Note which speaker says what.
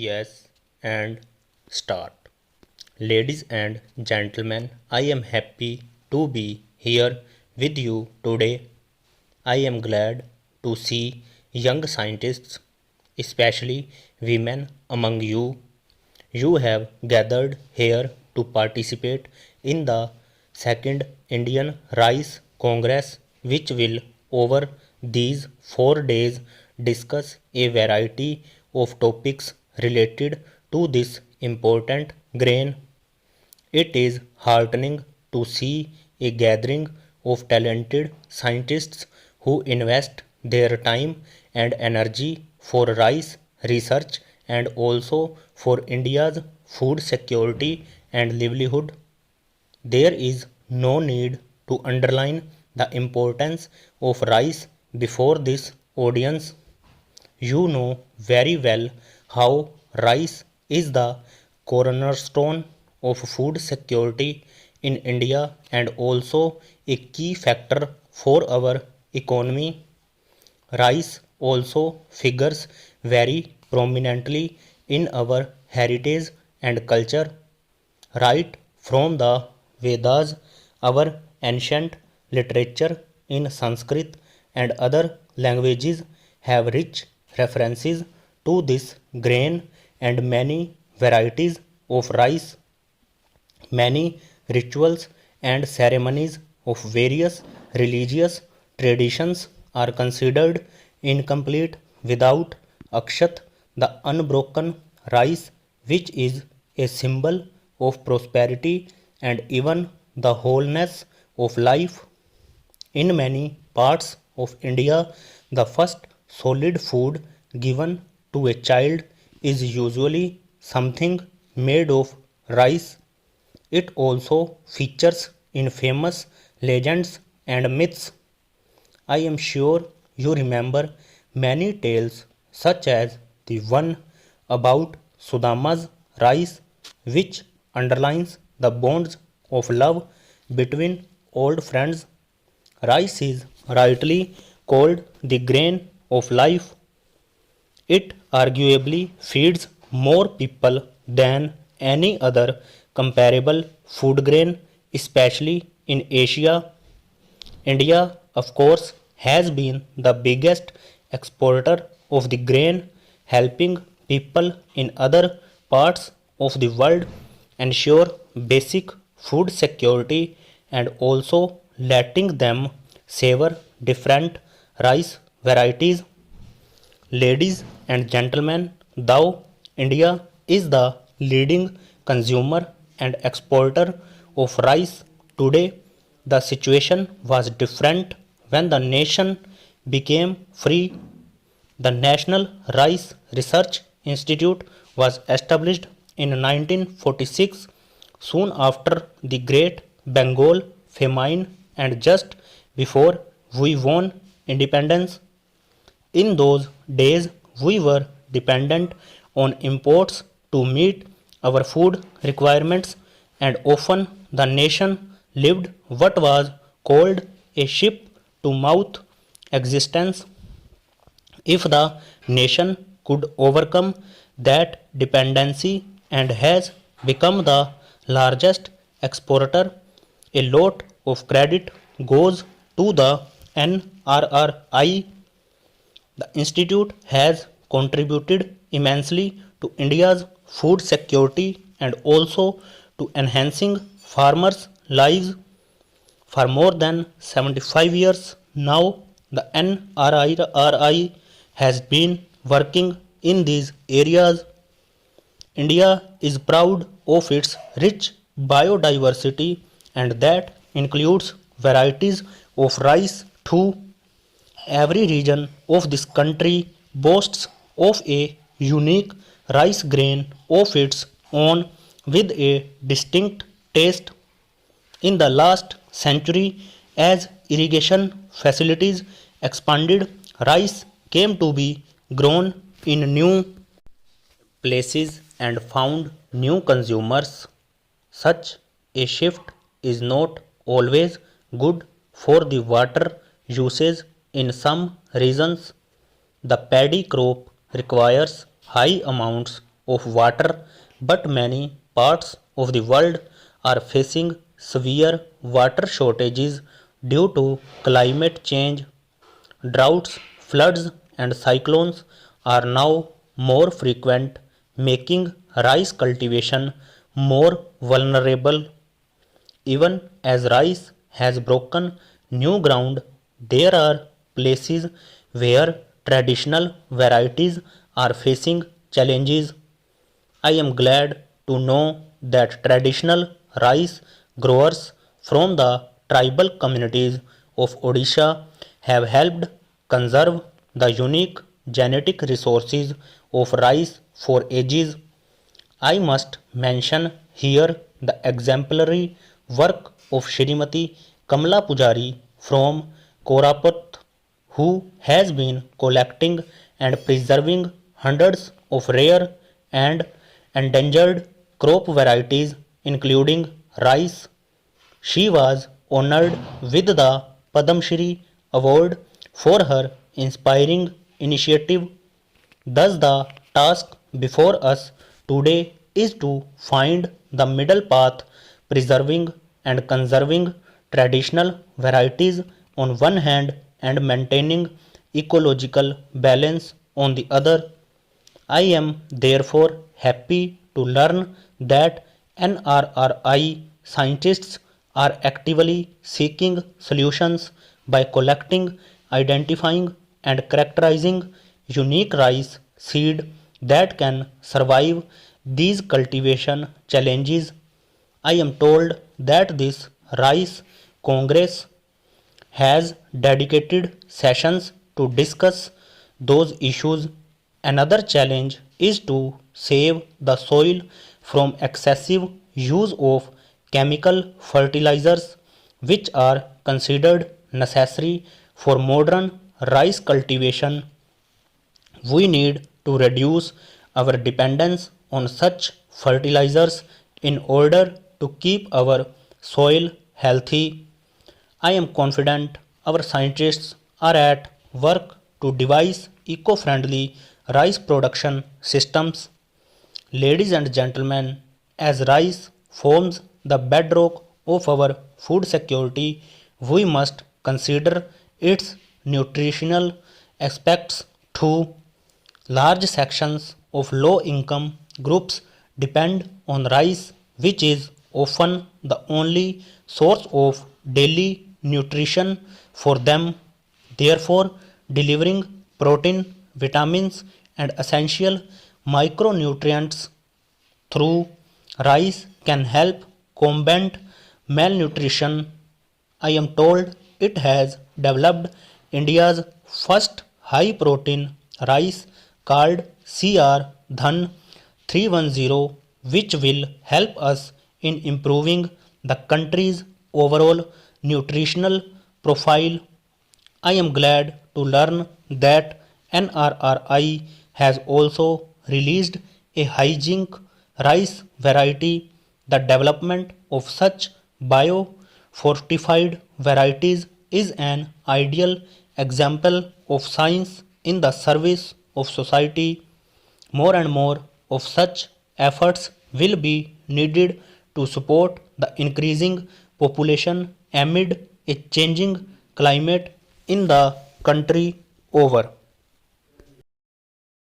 Speaker 1: Yes, and start. Ladies and gentlemen, I am happy to be here with you today. I am glad to see young scientists, especially women among you. You have gathered here to participate in the second Indian Rice Congress, which will, over these 4 days, discuss a variety of topics related to this important grain. It is heartening to see a gathering of talented scientists who invest their time and energy for rice research and also for India's food security and livelihood. There is no need to underline the importance of rice before this audience. You know very well how rice is the cornerstone of food security in India and also a key factor for our economy. Rice also figures very prominently in our heritage and culture. Right from the Vedas, our ancient literature in Sanskrit and other languages have rich references to this grain and many varieties of rice. Many rituals and ceremonies of various religious traditions are considered incomplete without akshat, the unbroken rice, which is a symbol of prosperity and even the wholeness of life. In many parts of India, the first solid food given to a child is usually something made of rice. It also features in famous legends and myths. I am sure you remember many tales, such as the one about Sudama's rice, which underlines the bonds of love between old friends. Rice is rightly called the grain of life. It arguably feeds more people than any other comparable food grain, especially in Asia. India, of course, has been the biggest exporter of the grain, helping people in other parts of the world ensure basic food security and also letting them savor different rice varieties. Ladies and gentlemen, though India is the leading consumer and exporter of rice today, the situation was different when the nation became free. The National Rice Research Institute was established in 1946, soon after the Great Bengal Famine and just before we won independence. In those days, we were dependent on imports to meet our food requirements, and often the nation lived what was called a ship to mouth existence. If the nation could overcome that dependency and has become the largest exporter, a lot of credit goes to the NRRI. The institute has contributed immensely to India's food security and also to enhancing farmers' lives. For more than 75 years now, the NRRI has been working in these areas. India is proud of its rich biodiversity, and that includes varieties of rice too. Every region of this country boasts of a unique rice grain of its own with a distinct taste. In the last century, as irrigation facilities expanded, rice came to be grown in new places and found new consumers. Such a shift is not always good for the water usage in some regions. The paddy crop requires high amounts of water, but many parts of the world are facing severe water shortages due to climate change. Droughts, floods, and cyclones are now more frequent, making rice cultivation more vulnerable. Even as rice has broken new ground, there are places where traditional varieties are facing challenges. I am glad to know that traditional rice growers from the tribal communities of Odisha have helped conserve the unique genetic resources of rice for ages. I must mention here the exemplary work of Shrimati Kamla Pujari from Koraput, who has been collecting and preserving hundreds of rare and endangered crop varieties, including rice. She was honored with the Padam Shri Award for her inspiring initiative. Thus, the task before us today is to find the middle path, preserving and conserving traditional varieties on one hand and maintaining ecological balance on the other. I am therefore happy to learn that NRRI scientists are actively seeking solutions by collecting, identifying, and characterizing unique rice seed that can survive these cultivation challenges. I am told that this rice congress has dedicated sessions to discuss those issues. Another challenge is to save the soil from excessive use of chemical fertilizers, which are considered necessary for modern rice cultivation. We need to reduce our dependence on such fertilizers in order to keep our soil healthy. I am confident our scientists are at work to devise eco friendly rice production systems. Ladies and gentlemen, as rice forms the bedrock of our food security, we must consider its nutritional aspects too. Large sections of low income groups depend on rice, which is often the only source of daily nutrition for them. Therefore, delivering protein, vitamins, and essential micronutrients through rice can help combat malnutrition. I am told it has developed India's first high protein rice called CR Dhan 310, which will help us in improving the country's overall nutritional profile. I am glad to learn that NRRI has also released a hygienic rice variety. The development of such bio-fortified varieties is an ideal example of science in the service of society. More and more of such efforts will be needed to support the increasing population amid a changing climate in the country over.